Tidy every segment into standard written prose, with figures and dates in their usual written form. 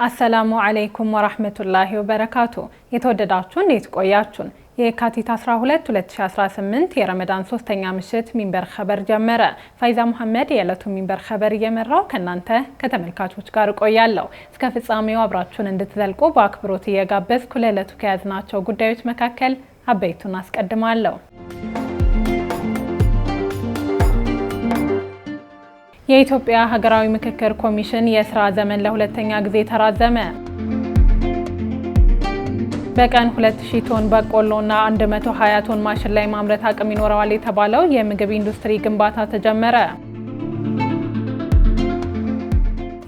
አሰላሙ አለይኩም ወራህመቱላሂ ወበረካቱ። የተወደዳችሁ እንዴት ቆያችሁን? የካቲት 12 2018 የረመዳን 3ኛ ምሽት ሚንበር ኸበር ጀመረ። ፋይዛ መሐመድ የዕለቱ ሚንበር ኸበር እየመራው ከናንተ ከተመልካቾች ጋር ቆያለሁ። እስከ ፍጻሜው አብራችሁን እንድትዘልቁ በአክብሮት እየጋበዝኩ ለዕለቱ ከያዝናቸው ጉዳዮች መካከል አበይቱን አስቀድማለሁ። የኢትዮጵያ ሀገራዊ ምክክር ኮሚሽን የስራ ዘመን ለሁለተኛ ጊዜ ተራዘመ። በቀን 2000 ቶን በቆሎና 120 ቶን ማሽላ ላይ ማምረት አቅም ይኖረዋል የተባለው የምግብ ኢንዱስትሪ ግንባታ ተጀመረ።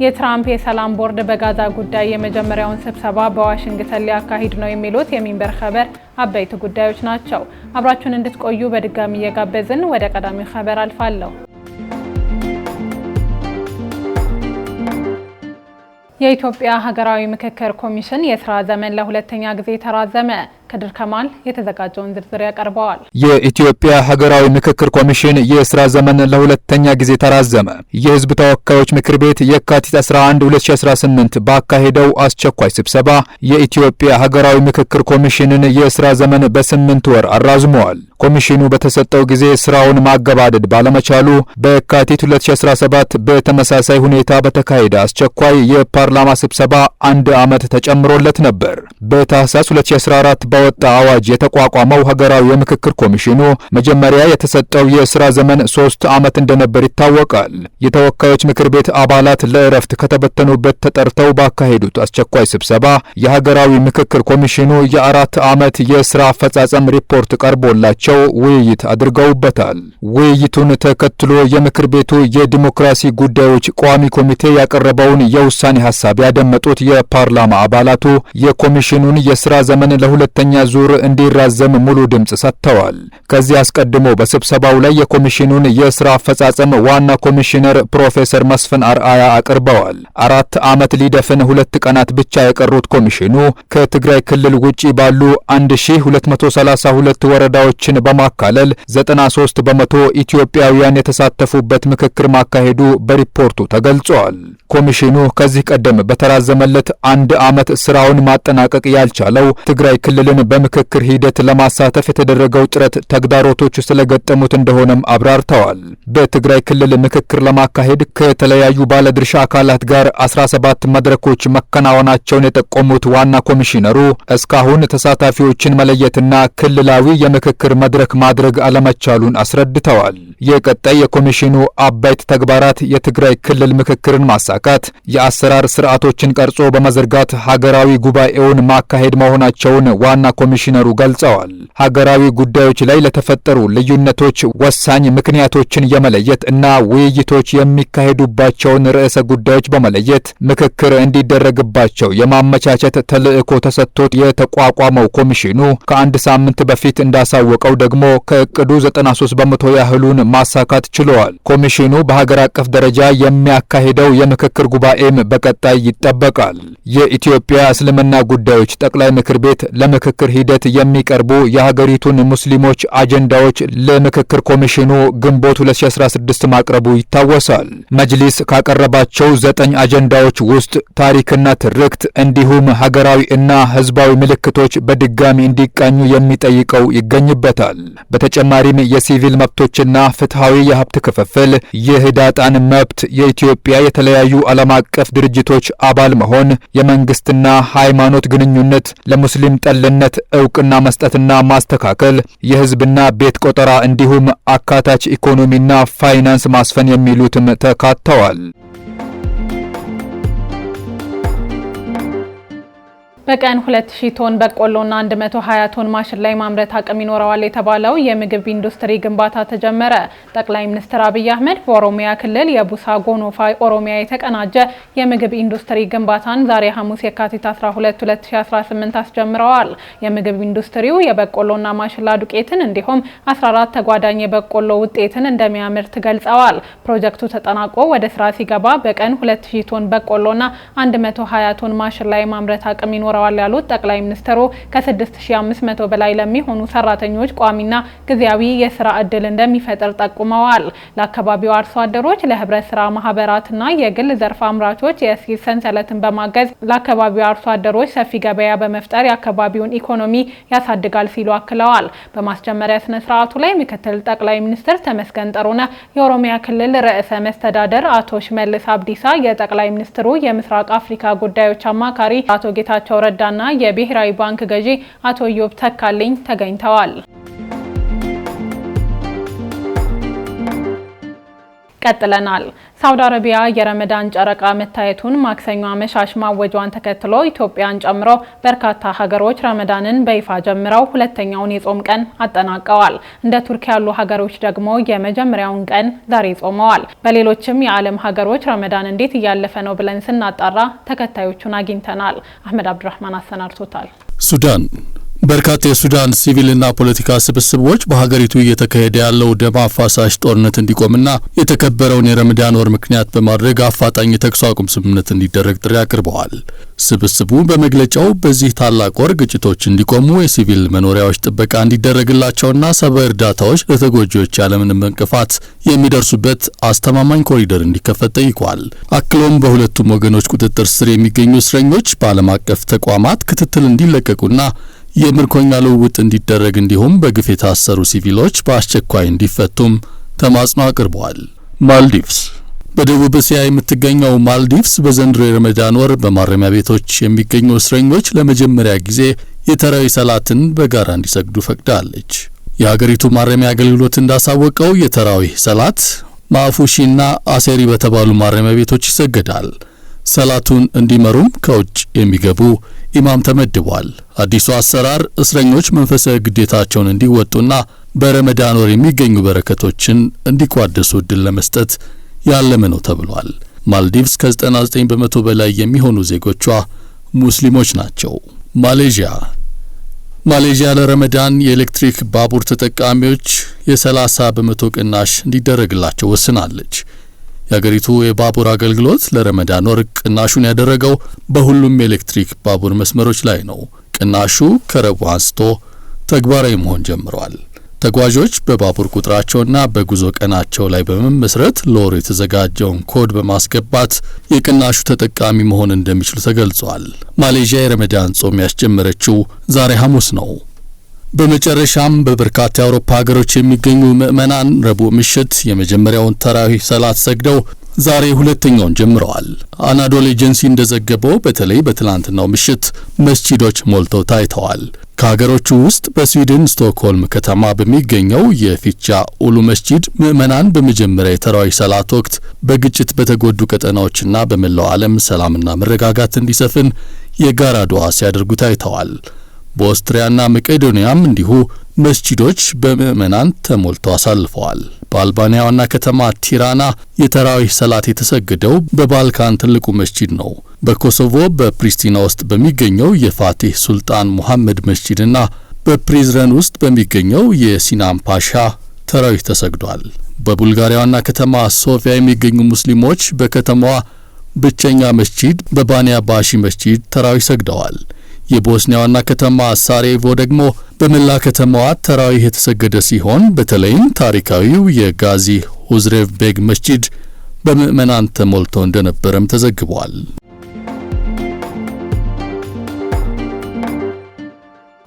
የትራምፕ የሰላም ቦርድ በጋዛ ጉዳይ የመጀመሪያውን ስብሰባ በዋሽንግተን ሊያካሂድ ነው የሚሉት የሚንበር ኸበር አበይት ጉዳዮች ናቸው። አብራችሁን እንድትቆዩ በድጋሚ እየጋበዝን ወደ ቀዳሚው ኸበር አልፋለሁ። የኢትዮጵያ ሀገራዊ ምክክር ኮሚሽን የስራ ዘመን ለሁለተኛ ጊዜ ተራዘመ። ከድር ከማል የተዘጋጀውን ዝርዝር ያቀርበዋል። የኢትዮጵያ ሀገራዊ ምክክር ኮሚሽን የስራ ዘመን ለሁለተኛ ጊዜ ተራዘመ። የህዝብ ተወካዮች ምክር ቤት የካቲት 11 2018 ባካሄደው አስቸኳይ ስብሰባ የኢትዮጵያ ሀገራዊ ምክክር ኮሚሽንን የስራ ዘመን በ8 ወር አራዝመዋል። ኮሚሽኑ በተሰጠው ጊዜ ስራውን ማገባደድ ባለመቻሉ በካቲት 2017 በተመሳሳይ ሁኔታ በተካሄደ አስቸኳይ የፓርላማ ስብሰባ 1 ዓመት ተጨምሮለት ነበር። በታህሳስ 2014 በወጣ አዋጅ የተቋቋመው ሀገራዊ የምክክር ኮሚሽኑ መጀመሪያ የተሰጠው የስራ ዘመን 3 ዓመት እንደነበር ይታወቃል። የተወካዮች ምክር ቤት አባላት ለእረፍት ከተበተኑበት ተጠርተው ባካሄዱት አስቸኳይ ስብሰባ የሀገራዊ ምክክር ኮሚሽኑ የ4 ዓመት የስራ አፈጻጸም ሪፖርት ቀርቦላቸው ውይይት አድርገውበታል። ውይይቱን ተከትሎ የምክር ቤቱ የዲሞክራሲ ጉዳዮች ቋሚ ኮሚቴ ያቀረበውን የውሳኔ ሐሳብ ያደመጡት የፓርላማ አባላቱ የኮሚሽኑን የስራ ዘመን ለሁለተኛ ዙር እንዲራዘም ሙሉ ድምጽ ሰጥተዋል። ከዚህ አስቀድሞ በስብሰባው ላይ የኮሚሽኑን የስራ አፈጻጸም ዋና ኮሚሽነር ፕሮፌሰር መስፍን አርአያ አቅርበዋል። 4 ዓመት ሊደፍን 2 ቀናት ብቻ የቀሩት ኮሚሽኑ ከትግራይ ክልል ውጪ ባሉ 1232 ወረዳዎችን በማካለል 93 በመቶ ኢትዮጵያውያን የተሳተፉበት ምክክር ማካሄዱ በሪፖርቱ ተገልጿል። ኮሚሽኑ ከዚህ ቀደም በተራዘመለት 1 ዓመት ስራውን ማጠናቀቅ ያልቻለው ትግራይ ክልልን በምክክር ሂደት ለማሳተፍ የተደረገው ጥረት ተግዳሮቶች ስለገጠሙት እንደሆነም አብራርተዋል። በትግራይ ክልል ምክክር ለማካሄድ ከተለያዩ ባለድርሻ አካላት ጋር 17 መድረኮች መከናወናቸውን የጠቆሙት ዋና ኮሚሽነሩ እስካሁን ተሳታፊዎችን መለየትና ክልላዊ የምክክር መድረክ ማድረግ አለመቻሉን አስረድተዋል። የቀጣይ የኮሚሽኑ አበይት ተግባራት የትግራይ ክልል ምክክርን ማሳካት፣ የአሰራር ስርዓቶችን ቀርጾ በመዘርጋት ሀገራዊ ጉባኤውን ማካሄድ መሆናቸውን ዋና ኮሚሽነሩ ገልጸዋል። ሀገራዊ ጉዳዮች ላይ ለተፈጠሩ ልዩነቶች ወሳኝ ምክንያቶችን የመለየት እና ውይይቶች የሚካሄዱባቸውን ርዕሰ ጉዳዮች በመለየት ምክክር እንዲደረግባቸው የማመቻቸት ተልዕኮ ተሰጥቶት የተቋቋመው ኮሚሽኑ ከ1 ሳምንት በፊት እንዳሳወቀው ደግሞ ከእቅዱ 93 በመቶ ያህሉን ማሳካት ችሏል። ኮሚሽኑ በሀገር አቀፍ ደረጃ የሚያካሂደው የምክክር ጉባኤም በቀጣይ ይጠበቃል። የኢትዮጵያ እስልምና ጉዳዮች ጠቅላይ ምክር ቤት ለምክክር ሂደት የሚቀርቡ የሀገሪቱን ሙስሊሞች አጀንዳዎች ለምክክር ኮሚሽኑ ግንቦት 2016 ማቅረቡ ይታወሳል። መጅሊስ ካቀረባቸው 9 አጀንዳዎች ውስጥ ታሪክና ትርክት እንዲሁም ሀገራዊ እና ህዝባዊ ምልክቶች በድጋሚ እንዲቃኙ የሚጠይቀው ይገኝበታል። በተጨማሪም የሲቪል መብቶችና ፍትሃዊ የሀብት ክፍፍል፣ የህዳጣን መብት፣ የኢትዮጵያ የተለያዩ ዓለም አቀፍ ድርጅቶች አባል መሆን፣ የመንግስትና ሃይማኖት ግንኙነት፣ ለሙስሊም ጠልነት ዕውቅና መስጠትና ማስተካከል፣ የህዝብና ቤት ቆጠራ እንዲሁም አካታች ኢኮኖሚና ፋይናንስ ማስፈን የሚሉትም ተካተዋል። በቀን 2000 ቶን በቆሎና 120 ቶን ማሽላ ላይ ማምረት አቅም ይኖረዋል የተባለው የምግብ ኢንዱስትሪ ግንባታ ተጀመረ። ጠቅላይ ሚኒስትር አብይ አህመድ በኦሮሚያ ክልል የቡሳ ጎኖፋ ኦሮሚያ የተቀናጀ የምግብ ኢንዱስትሪ ግንባታን ዛሬ ሐሙስ የካቲት 12 2018 አስጀምረዋል። የምግብ ኢንዱስትሪው የበቆሎና ማሽላ ዱቄትን እንዲሁም 14 ተጓዳኝ የበቆሎ ውጤትን እንደሚያመርት ገልጸዋል። ፕሮጀክቱ ተጠናቆ ወደ ስራ ሲገባ በቀን 2000 ቶን በቆሎና 120 ቶን ማሽላ ላይ ማምረት አቅም ይኖረዋል ያሉት ጠቅላይ ሚኒስትሩ ከ6500 በላይ ለሚሆኑ ሰራተኞች ቋሚና ጊዜያዊ የስራ እድል እንደሚፈጥር ጠቁመዋል። ለአካባቢው አርሶ አደሮች፣ ለህብረት ስራ ማህበራትና የግል ዘርፍ አምራቾች የእሴት ሰንሰለትን በማገዝ ለአካባቢው አርሶ አደሮች ሰፊ ገበያ በመፍጠር የአካባቢውን ኢኮኖሚ ያሳድጋል ሲሉ አክለዋል። በማስጀመሪያ ስነ ስርዓቱ ላይ ምክትል ጠቅላይ ሚኒስትር ተመስገን ጥሩነህ፣ የኦሮሚያ ክልል ርዕሰ መስተዳደር አቶ ሽመልስ አብዲሳ፣ የጠቅላይ ሚኒስትሩ የምስራቅ አፍሪካ ጉዳዮች አማካሪ አቶ ጌታቸው ረዳና የብሔራዊ ባንክ ገዢ አቶ ኢዮብ ተካልኝ ተገኝተዋል። ቀጥለናል። ሳውዲ አረቢያ የረመዳን ጨረቃ መታየቱን ማክሰኞ አመሻሽ ማወጇን ተከትሎ ኢትዮጵያን ጨምሮ በርካታ ሀገሮች ረመዳንን በይፋ ጀምረው ሁለተኛውን የጾም ቀን አጠናቀዋል። እንደ ቱርክ ያሉ ሀገሮች ደግሞ የመጀመሪያውን ቀን ዛሬ ጾመዋል። በሌሎችም የዓለም ሀገሮች ረመዳን እንዴት እያለፈ ነው ብለን ስናጣራ ተከታዮቹን አግኝተናል። አህመድ አብዱራህማን አሰናድቶታል። ሱዳን በርካታ የሱዳን ሲቪልና ፖለቲካ ስብስቦች በሀገሪቱ እየተካሄደ ያለው ደም አፋሳሽ ጦርነት እንዲቆምና የተከበረውን የረመዳን ወር ምክንያት በማድረግ አፋጣኝ የተኩስ አቁም ስምምነት እንዲደረግ ጥሪ አቅርበዋል። ስብስቡ በመግለጫው በዚህ ታላቅ ወር ግጭቶች እንዲቆሙ፣ የሲቪል መኖሪያዎች ጥበቃ እንዲደረግላቸውና ሰብአዊ እርዳታዎች ለተጎጂዎች ያለምንም እንቅፋት የሚደርሱበት አስተማማኝ ኮሪደር እንዲከፈት ጠይቋል። አክሎም በሁለቱም ወገኖች ቁጥጥር ስር የሚገኙ እስረኞች በዓለም አቀፍ ተቋማት ክትትል እንዲለቀቁና የምርኮኛ ልውውጥ እንዲደረግ እንዲሁም በግፍ የታሰሩ ሲቪሎች በአስቸኳይ እንዲፈቱም ተማጽኖ አቅርበዋል። ማልዲቭስ በደቡብ እስያ የምትገኘው ማልዲቭስ በዘንድሮ የረመዳን ወር በማረሚያ ቤቶች የሚገኙ እስረኞች ለመጀመሪያ ጊዜ የተራዊ ሰላትን በጋራ እንዲሰግዱ ፈቅዳለች። የሀገሪቱ ማረሚያ አገልግሎት እንዳሳወቀው የተራዊ ሰላት ማፉሺና አሴሪ በተባሉ ማረሚያ ቤቶች ይሰገዳል። ሰላቱን እንዲመሩም ከውጭ የሚገቡ ኢማም ተመድቧል። አዲሱ አሰራር እስረኞች መንፈሳዊ ግዴታቸውን እንዲወጡና በረመዳን ወር የሚገኙ በረከቶችን እንዲቋደሱ እድል ለመስጠት ያለመ ነው ተብሏል። ማልዲቭስ ከ99 በመቶ በላይ የሚሆኑ ዜጎቿ ሙስሊሞች ናቸው። ማሌዥያ ለረመዳን የኤሌክትሪክ ባቡር ተጠቃሚዎች የ30 በመቶ ቅናሽ እንዲደረግላቸው ወስናለች። የሀገሪቱ የባቡር አገልግሎት ለረመዳን ወር ቅናሹን ያደረገው በሁሉም የኤሌክትሪክ ባቡር መስመሮች ላይ ነው። ቅናሹ ከረቡዕ አንስቶ ተግባራዊ መሆን ጀምሯል። ተጓዦች በባቡር ቁጥራቸውና በጉዞ ቀናቸው ላይ በመመስረት ለወሩ የተዘጋጀውን ኮድ በማስገባት የቅናሹ ተጠቃሚ መሆን እንደሚችሉ ተገልጿል። ማሌዥያ የረመዳን ጾም ያስጀመረችው ዛሬ ሐሙስ ነው። በመጨረሻም በበርካታ የአውሮፓ ሀገሮች የሚገኙ ምዕመናን ረቡዕ ምሽት የመጀመሪያውን ተራዊህ ሰላት ሰግደው ዛሬ ሁለተኛውን ጀምረዋል። አናዶል ኤጀንሲ እንደዘገበው በተለይ በትላንትናው ምሽት መስጂዶች ሞልተው ታይተዋል። ከሀገሮቹ ውስጥ በስዊድን ስቶክሆልም ከተማ በሚገኘው የፊቻ ኡሉ መስጂድ ምዕመናን በመጀመሪያ የተራዊህ ሰላት ወቅት በግጭት በተጎዱ ቀጠናዎችና በመላው ዓለም ሰላምና መረጋጋት እንዲሰፍን የጋራ ዱዓ ሲያደርጉ ታይተዋል። በኦስትሪያና መቄዶኒያም እንዲሁ መስጂዶች በምዕመናን ተሞልተው አሳልፈዋል። በአልባንያ ዋና ከተማ ቲራና የተራዊህ ሰላት የተሰገደው በባልካን ትልቁ መስጂድ ነው። በኮሶቮ በፕሪስቲና ውስጥ በሚገኘው የፋቲህ ሱልጣን ሙሐመድ መስጂድና በፕሪዝረን ውስጥ በሚገኘው የሲናም ፓሻ ተራዊህ ተሰግዷል። በቡልጋሪያ ዋና ከተማ ሶፊያ የሚገኙ ሙስሊሞች በከተማዋ ብቸኛ መስጂድ በባንያ ባሺ መስጂድ ተራዊህ ሰግደዋል። የቦስኒያ ዋና ከተማ ሳራዬቮ ደግሞ በመላ ከተማዋ ተራዊህ የተሰገደ ሲሆን በተለይም ታሪካዊው የጋዚ ሁዝሬቭ ቤግ መስጂድ በምዕመናን ተሞልቶ እንደነበረም ተዘግቧል።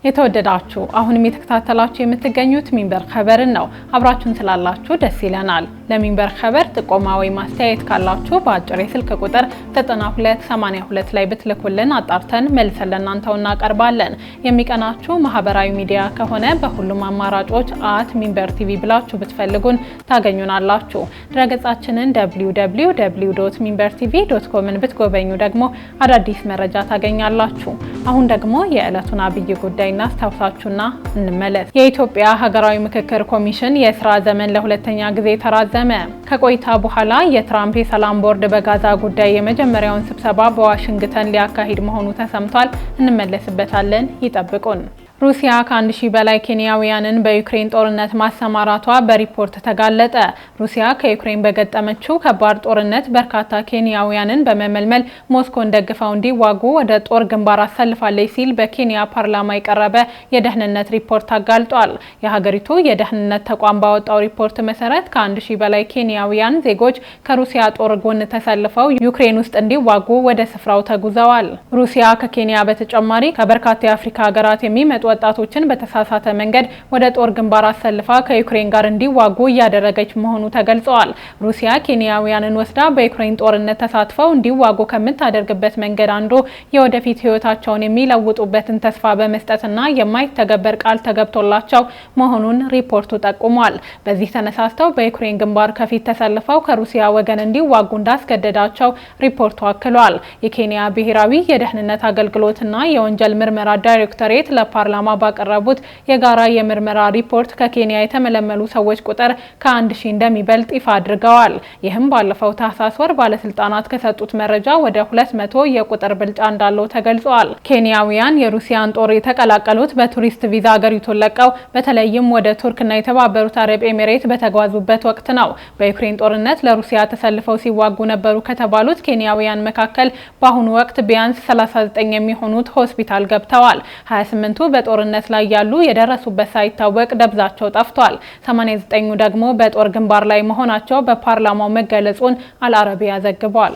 የተወደዳችሁ አሁንም የተከታተላችሁ የምትገኙት ሚንበር ኸበርን ነው። አብራችሁን ስላላችሁ ደስ ይለናል። ለሚንበር ኸበር ጥቆማ ወይ ማስተያየት ካላችሁ በአጭር የስልክ ቁጥር 9282 ላይ ብትልኩልን አጣርተን መልሰን ለእናንተው እናቀርባለን። የሚቀናችሁ ማህበራዊ ሚዲያ ከሆነ በሁሉም አማራጮች @ሚንበር ቲቪ ብላችሁ ብትፈልጉን ታገኙናላችሁ። ድረገጻችንን www.minbertv.com ብትጎበኙ ደግሞ አዳዲስ መረጃ ታገኛላችሁ። አሁን ደግሞ የዕለቱን አብይ ጉዳይ እናስታውሳችሁና እንመለስ። የኢትዮጵያ ሀገራዊ ምክክር ኮሚሽን የስራ ዘመን ለሁለተኛ ጊዜ ተራዘመ። ከቆይታ በኋላ የትራምፕ የሰላም ቦርድ በጋዛ ጉዳይ የመጀመሪያውን ስብሰባ በዋሽንግተን ሊያካሂድ መሆኑ ተሰምቷል። እንመለስበታለን። ይጠብቁን። ሩሲያ ከ1000 በላይ ኬንያውያንን በዩክሬን ጦርነት ማሰማራቷ በሪፖርት ተጋለጠ። ሩሲያ ከዩክሬን በገጠመችው ከባድ ጦርነት በርካታ ኬንያውያንን በመመልመል ሞስኮን ደግፈው እንዲዋጉ ወደ ጦር ግንባር አሰልፋለች ሲል በኬንያ ፓርላማ የቀረበ የደህንነት ሪፖርት አጋልጧል። የሀገሪቱ የደህንነት ተቋም ባወጣው ሪፖርት መሰረት ከ1000 በላይ ኬንያውያን ዜጎች ከሩሲያ ጦር ጎን ተሰልፈው ዩክሬን ውስጥ እንዲዋጉ ወደ ስፍራው ተጉዘዋል። ሩሲያ ከኬንያ በተጨማሪ ከበርካታ የአፍሪካ ሀገራት የሚመጡ ወጣቶችን በተሳሳተ መንገድ ወደ ጦር ግንባር አሰልፋ ከዩክሬን ጋር እንዲዋጉ እያደረገች መሆኑ ተገልጿል። ሩሲያ ኬንያውያንን ወስዳ በዩክሬን ጦርነት ተሳትፈው እንዲዋጉ ከምታደርግበት መንገድ አንዱ የወደፊት ሕይወታቸውን የሚለውጡበትን ተስፋ በመስጠትና የማይተገበር ቃል ተገብቶላቸው መሆኑን ሪፖርቱ ጠቁሟል። በዚህ ተነሳስተው በዩክሬን ግንባር ከፊት ተሰልፈው ከሩሲያ ወገን እንዲዋጉ እንዳስገደዳቸው ሪፖርቱ አክሏል። የኬንያ ብሔራዊ የደህንነት አገልግሎትና የወንጀል ምርመራ ዳይሬክቶሬት ለፓርላማ ባቀረቡት የጋራ የምርመራ ሪፖርት ከኬንያ የተመለመሉ ሰዎች ቁጥር ከ1000 እንደሚበልጥ ይፋ አድርገዋል። ይህም ባለፈው ታህሳስ ወር ባለስልጣናት ከሰጡት መረጃ ወደ 200 የቁጥር ብልጫ እንዳለው ተገልጿል። ኬንያውያን የሩሲያን ጦር የተቀላቀሉት በቱሪስት ቪዛ ሀገሪቱን ለቀው በተለይም ወደ ቱርክና የተባበሩት አረብ ኤሚሬት በተጓዙበት ወቅት ነው። በዩክሬን ጦርነት ለሩሲያ ተሰልፈው ሲዋጉ ነበሩ ከተባሉት ኬንያውያን መካከል በአሁኑ ወቅት ቢያንስ 39 የሚሆኑት ሆስፒታል ገብተዋል። 28ቱ በጦርነት ላይ ያሉ የደረሱበት ሳይታወቅ ደብዛቸው ጠፍቷል። 89ኙ ደግሞ በጦር ግንባር ላይ መሆናቸው በፓርላማው መገለጹን አልአረቢያ ዘግቧል።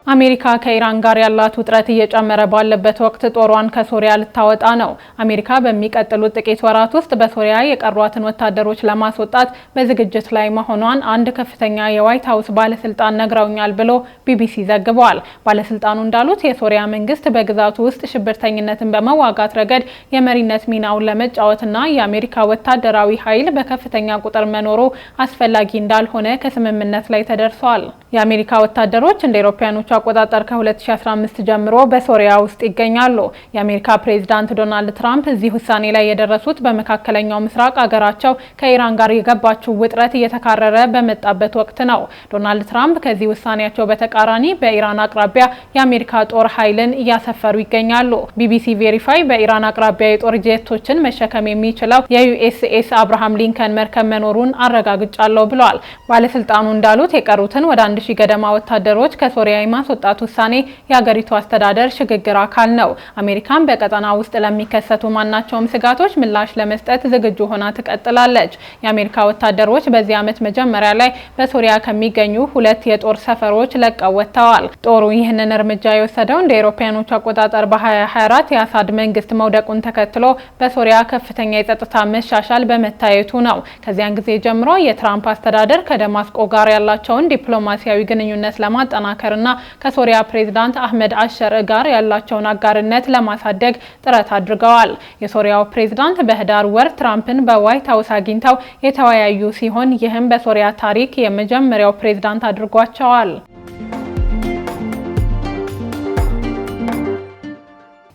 አሜሪካ ከኢራን ጋር ያላት ውጥረት እየጨመረ ባለበት ወቅት ጦሯን ከሶሪያ ልታወጣ ነው። አሜሪካ በሚቀጥሉት ጥቂት ወራት ውስጥ በሶሪያ የቀሯትን ወታደሮች ለማስወጣት በዝግጅት ላይ መሆኗን አንድ ከፍተኛ የዋይት ሀውስ ባለስልጣን ነግረውኛል ብሎ ቢቢሲ ዘግቧል። ባለስልጣኑ እንዳሉት የሶሪያ መንግስት በግዛቱ ውስጥ ሽብርተኝነትን በመዋጋት ረገድ የመሪነት ሚናውን ለመጫወትና የአሜሪካ ወታደራዊ ኃይል በከፍተኛ ቁጥር መኖሩ አስፈላጊ እንዳልሆነ ከስምምነት ላይ ተደርሷል። የአሜሪካ ወታደሮች እንደ አውሮፓውያኖቹ አቆጣጠር ከ2015 ጀምሮ በሶሪያ ውስጥ ይገኛሉ። የአሜሪካ ፕሬዝዳንት ዶናልድ ትራምፕ እዚህ ውሳኔ ላይ የደረሱት በመካከለኛው ምስራቅ አገራቸው ከኢራን ጋር የገባችው ውጥረት እየተካረረ በመጣበት ወቅት ነው። ዶናልድ ትራምፕ ከዚህ ውሳኔያቸው በተቃራኒ በኢራን አቅራቢያ የአሜሪካ ጦር ኃይልን እያሰፈሩ ይገኛሉ። ቢቢሲ ቬሪፋይ በኢራን አቅራቢያ የጦር ጄቶችን መሸከም የሚችለው የዩኤስኤስ አብርሃም ሊንከን መርከብ መኖሩን አረጋግጫለሁ ብለዋል። ባለስልጣኑ እንዳሉት የቀሩትን ወደ 1000 ገደማ ወታደሮች ከሶሪያ ማስወጣት ውሳኔ የሀገሪቱ አስተዳደር ሽግግር አካል ነው። አሜሪካን በቀጠና ውስጥ ለሚከሰቱ ማናቸውም ስጋቶች ምላሽ ለመስጠት ዝግጁ ሆና ትቀጥላለች። የአሜሪካ ወታደሮች በዚህ ዓመት መጀመሪያ ላይ በሶሪያ ከሚገኙ 2 የጦር ሰፈሮች ለቀው ወጥተዋል። ጦሩ ይህንን እርምጃ የወሰደው እንደ አውሮፓውያኖቹ አቆጣጠር በ2024 የአሳድ መንግስት መውደቁን ተከትሎ በሶሪያ ከፍተኛ የጸጥታ መሻሻል በመታየቱ ነው። ከዚያን ጊዜ ጀምሮ የትራምፕ አስተዳደር ከደማስቆ ጋር ያላቸውን ዲፕሎማሲያዊ ግንኙነት ለማጠናከርና ከሶሪያ ፕሬዝዳንት አህመድ አሸር ጋር ያላቸውን አጋርነት ለማሳደግ ጥረት አድርገዋል። የሶሪያው ፕሬዝዳንት በህዳር ወር ትራምፕን በዋይት ሀውስ አግኝተው የተወያዩ ሲሆን ይህም በሶሪያ ታሪክ የመጀመሪያው ፕሬዝዳንት አድርጓቸዋል።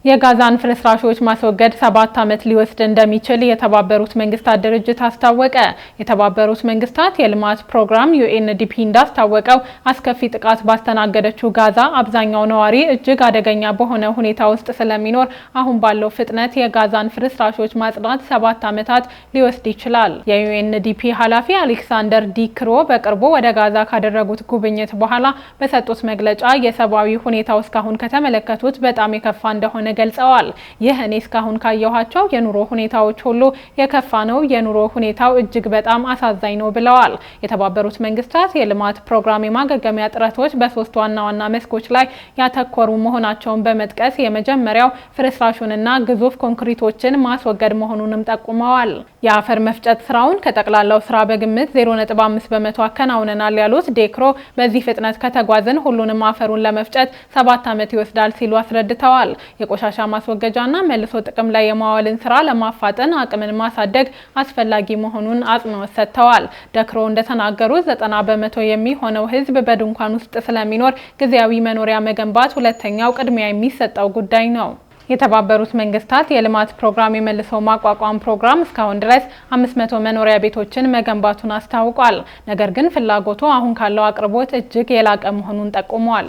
የጋዛን ፍርስራሾች ማስወገድ 7 ዓመት ሊወስድ እንደሚችል የተባበሩት መንግስታት ድርጅት አስታወቀ። የተባበሩት መንግስታት የልማት ፕሮግራም ዩኤንዲፒ እንዳስታወቀው አስከፊ ጥቃት ባስተናገደችው ጋዛ አብዛኛው ነዋሪ እጅግ አደገኛ በሆነ ሁኔታ ውስጥ ስለሚኖር አሁን ባለው ፍጥነት የጋዛን ፍርስራሾች ማጽዳት 7 ዓመታት ሊወስድ ይችላል። የዩኤንዲፒ ኃላፊ አሌክሳንደር ዲክሮ በቅርቡ ወደ ጋዛ ካደረጉት ጉብኝት በኋላ በሰጡት መግለጫ የሰብአዊ ሁኔታው እስካሁን ከተመለከቱት በጣም የከፋ እንደሆነ ገልጸዋል። ይህ እኔ እስካሁን ካየኋቸው የኑሮ ሁኔታዎች ሁሉ የከፋ ነው። የኑሮ ሁኔታው እጅግ በጣም አሳዛኝ ነው ብለዋል። የተባበሩት መንግስታት የልማት ፕሮግራም የማገገሚያ ጥረቶች በ3 ዋና ዋና መስኮች ላይ ያተኮሩ መሆናቸውን በመጥቀስ የመጀመሪያው ፍርስራሹንና ግዙፍ ኮንክሪቶችን ማስወገድ መሆኑንም ጠቁመዋል። የአፈር መፍጨት ስራውን ከጠቅላላው ስራ በግምት 0.5 በመቶ አከናውነናል ያሉት ዴክሮ በዚህ ፍጥነት ከተጓዝን ሁሉንም አፈሩን ለመፍጨት 7 ዓመት ይወስዳል ሲሉ አስረድተዋል። የቆሻሻ ማስወገጃና መልሶ ጥቅም ላይ የማዋልን ስራ ለማፋጠን አቅምን ማሳደግ አስፈላጊ መሆኑን አጽንኦት ሰጥተዋል። ዴክሮ እንደተናገሩት 90 በመቶ የሚሆነው ህዝብ በድንኳን ውስጥ ስለሚኖር ጊዜያዊ መኖሪያ መገንባት ሁለተኛው ቅድሚያ የሚሰጠው ጉዳይ ነው። የተባበሩት መንግስታት የልማት ፕሮግራም የመልሶ ማቋቋም ፕሮግራም እስካሁን ድረስ 500 መኖሪያ ቤቶችን መገንባቱን አስታውቋል። ነገር ግን ፍላጎቱ አሁን ካለው አቅርቦት እጅግ የላቀ መሆኑን ጠቁሟል።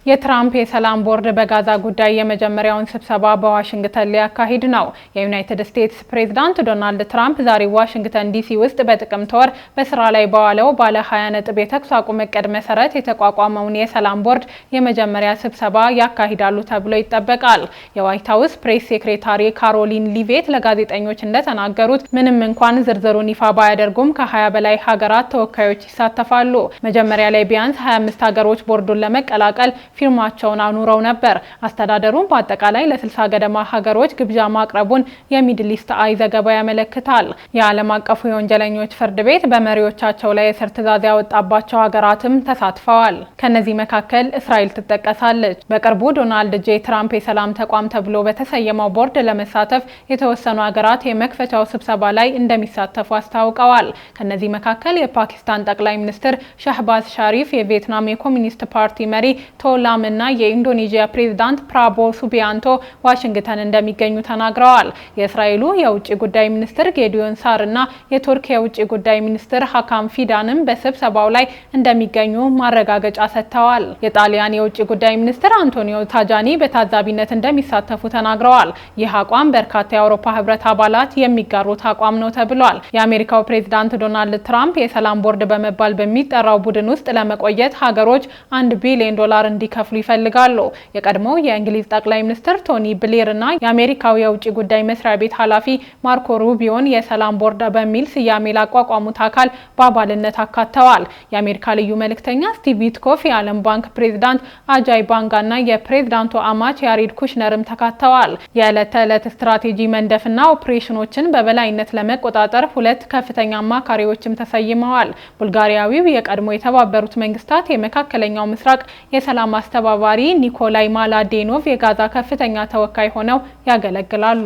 የትራምፕ የሰላም ቦርድ በጋዛ ጉዳይ የመጀመሪያውን ስብሰባ በዋሽንግተን ሊያካሂድ ነው። የዩናይትድ ስቴትስ ፕሬዝዳንት ዶናልድ ትራምፕ ዛሬ ዋሽንግተን ዲሲ ውስጥ በጥቅምት ወር በስራ ላይ በዋለው ባለ 20 ነጥብ የተኩስ አቁም እቅድ መሰረት የተቋቋመውን የሰላም ቦርድ የመጀመሪያ ስብሰባ ያካሂዳሉ ተብሎ ይጠበቃል። የዋይት ሀውስ ፕሬስ ሴክሬታሪ ካሮሊን ሊቬት ለጋዜጠኞች እንደተናገሩት ምንም እንኳን ዝርዝሩን ይፋ ባያደርጉም ከ20 በላይ ሀገራት ተወካዮች ይሳተፋሉ። መጀመሪያ ላይ ቢያንስ 25 ሀገሮች ቦርዱን ለመቀላቀል ፊርማቸውን አኑረው ነበር። አስተዳደሩን በአጠቃላይ ለ60 ገደማ ሀገሮች ግብዣ ማቅረቡን የሚድል ኢስት አይ ዘገባ ያመለክታል። የዓለም አቀፉ የወንጀለኞች ፍርድ ቤት በመሪዎቻቸው ላይ የእስር ትዕዛዝ ያወጣባቸው ሀገራትም ተሳትፈዋል። ከነዚህ መካከል እስራኤል ትጠቀሳለች። በቅርቡ ዶናልድ ጄ ትራምፕ የሰላም ተቋም ተብሎ በተሰየመው ቦርድ ለመሳተፍ የተወሰኑ ሀገራት የመክፈቻው ስብሰባ ላይ እንደሚሳተፉ አስታውቀዋል። ከነዚህ መካከል የፓኪስታን ጠቅላይ ሚኒስትር ሻህባዝ ሻሪፍ፣ የቪየትናም የኮሚኒስት ፓርቲ መሪ ቶላም እና የኢንዶኔዥያ ፕሬዝዳንት ፕራቦ ሱቢያንቶ ዋሽንግተን እንደሚገኙ ተናግረዋል። የእስራኤሉ የውጭ ጉዳይ ሚኒስትር ጌዲዮን ሳር እና የቱርክ የውጭ ጉዳይ ሚኒስትር ሀካም ፊዳንም በስብሰባው ላይ እንደሚገኙ ማረጋገጫ ሰጥተዋል። የጣሊያን የውጭ ጉዳይ ሚኒስትር አንቶኒዮ ታጃኒ በታዛቢነት እንደሚሳተፉ ተናግረዋል። ይህ አቋም በርካታ የአውሮፓ ህብረት አባላት የሚጋሩት አቋም ነው ተብሏል። የአሜሪካው ፕሬዝዳንት ዶናልድ ትራምፕ የሰላም ቦርድ በመባል በሚጠራው ቡድን ውስጥ ለመቆየት ሀገሮች $1 ቢሊዮን እንዲከፍሉ ይፈልጋሉ። የቀድሞው የእንግሊዝ ጠቅላይ ሚኒስትር ቶኒ ብሌር እና የአሜሪካው የውጭ ጉዳይ መስሪያ ቤት ኃላፊ ማርኮ ሩቢዮን የሰላም ቦርድ በሚል ስያሜ ላቋቋሙት አካል በአባልነት አካተዋል። የአሜሪካ ልዩ መልእክተኛ ስቲቭ ዊትኮፍ፣ የዓለም ባንክ ፕሬዝዳንት አጃይ ባንጋ እና የፕሬዝዳንቱ አማች ያሬድ ኩሽነርም ተካተዋል። የዕለት ተዕለት ስትራቴጂ መንደፍና ኦፕሬሽኖችን በበላይነት ለመቆጣጠር 2 ከፍተኛ አማካሪዎችም ተሰይመዋል። ቡልጋሪያዊው የቀድሞ የተባበሩት መንግስታት የመካከለኛው ምስራቅ የሰላም አስተባባሪ ኒኮላይ ማላዴኖቭ የጋዛ ከፍተኛ ተወካይ ሆነው ያገለግላሉ።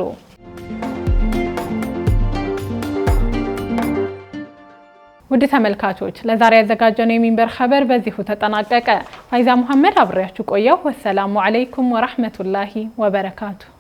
ውድ ተመልካቾች ለዛሬ ያዘጋጀነው የሚንበር ኸበር በዚሁ ተጠናቀቀ። ፋይዛ መሐመድ አብሬያችሁ ቆየው። ወሰላሙ አለይኩም ወራህመቱላሂ ወበረካቱ።